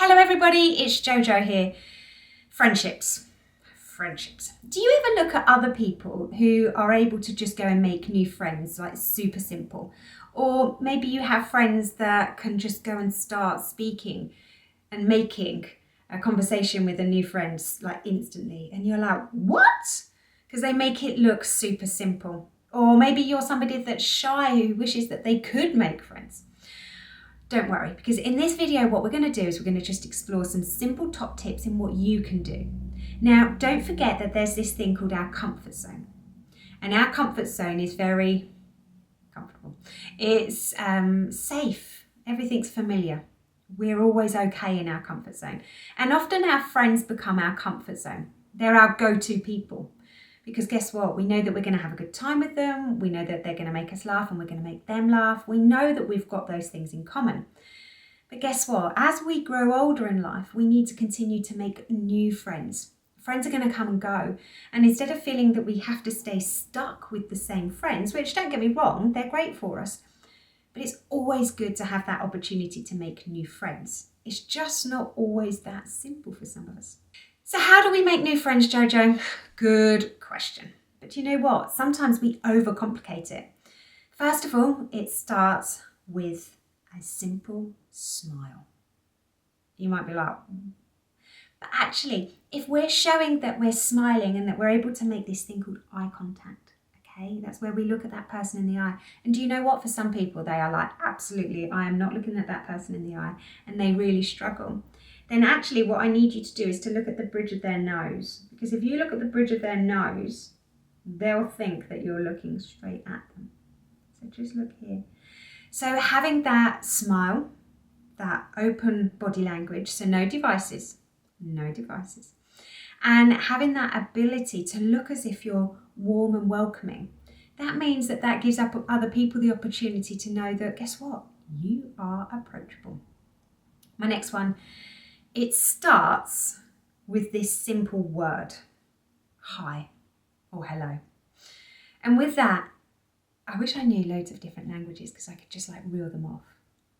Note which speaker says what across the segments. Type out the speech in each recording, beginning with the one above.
Speaker 1: Hello everybody, it's JoJo here. Friendships. Do you ever look at other people who are able to just go and make new friends, like super simple? Or maybe you have friends that can just go and start speaking and making a conversation with a new friend like instantly. And you're like, what? Because they make it look super simple. Or maybe you're somebody that's shy who wishes that they could make friends. Don't worry, because in this video, what we're going to do is we're going to just explore some simple top tips in what you can do. Now, don't forget that there's this thing called our comfort zone. And our comfort zone is very comfortable. It's safe. Everything's familiar. We're always okay in our comfort zone. And often our friends become our comfort zone. They're our go-to people. Because guess what? We know that we're going to have a good time with them. We know that they're going to make us laugh and we're going to make them laugh. We know that we've got those things in common. But guess what? As we grow older in life, we need to continue to make new friends. Friends are going to come and go. And instead of feeling that we have to stay stuck with the same friends, which don't get me wrong, they're great for us. But it's always good to have that opportunity to make new friends. It's just not always that simple for some of us. So how do we make new friends, JoJo? Good question. But you know what? Sometimes we overcomplicate it. First of all, it starts with a simple smile. You might be like, but actually, if we're showing that we're smiling and that we're able to make this thing called eye contact, okay? That's where we look at that person in the eye. And do you know what? For some people, they are like, absolutely, I am not looking at that person in the eye, and they really struggle. Then actually what I need you to do is to look at the bridge of their nose. Because if you look at the bridge of their nose, they'll think that you're looking straight at them. So just look here. So having that smile, that open body language, so no devices, and having that ability to look as if you're warm and welcoming, that means that gives other people the opportunity to know that, guess what? You are approachable. My next one, it starts with this simple word, hi or hello. And with that, I wish I knew loads of different languages because I could just like reel them off.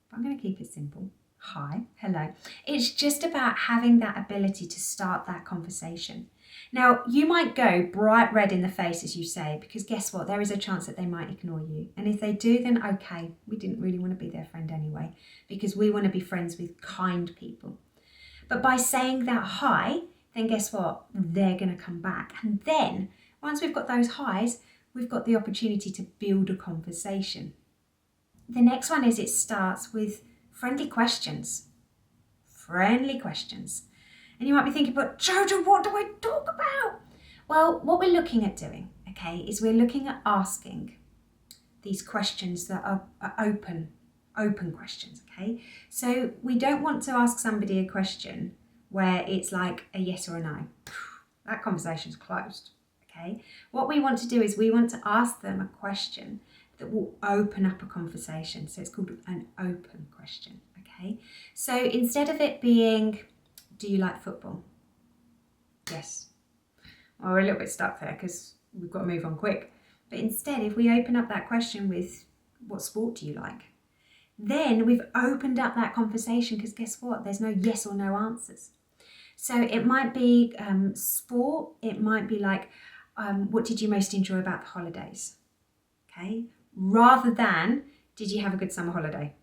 Speaker 1: But I'm going to keep it simple. Hi, hello. It's just about having that ability to start that conversation. Now, you might go bright red in the face as you say, because guess what? There is a chance that they might ignore you. And if they do, then okay, we didn't really want to be their friend anyway, because we want to be friends with kind people. But by saying that hi, then guess what? They're going to come back. And then once we've got those highs, we've got the opportunity to build a conversation. The next one is it starts with friendly questions. Friendly questions. And you might be thinking, but JoJo, what do I talk about? Well, what we're looking at doing, okay, is we're looking at asking these questions that are open questions, okay? So we don't want to ask somebody a question where it's like a yes or a no. That conversation's closed, okay? What we want to do is we want to ask them a question that will open up a conversation. So it's called an open question, okay? So instead of it being, do you like football? Yes. Well, we're a little bit stuck there because we've got to move on quick. But instead, if we open up that question with, what sport do you like? Then we've opened up that conversation because guess what? There's no yes or no answers. So it might be sport. It might be like, what did you most enjoy about the holidays? Okay. Rather than, did you have a good summer holiday?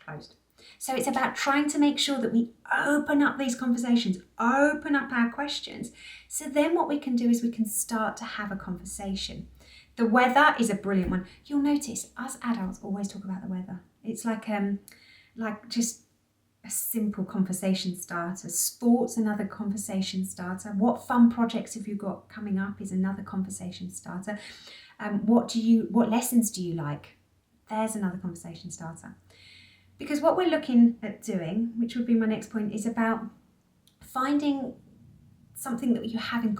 Speaker 1: Closed. So it's about trying to make sure that we open up these conversations, open up our questions. So then what we can do is we can start to have a conversation. The weather is a brilliant one. You'll notice us adults always talk about the weather. It's like just a simple conversation starter. Sport's another conversation starter. What fun projects have you got coming up is another conversation starter. What lessons do you like? There's another conversation starter. Because what we're looking at doing, which would be my next point, is about finding something that you have in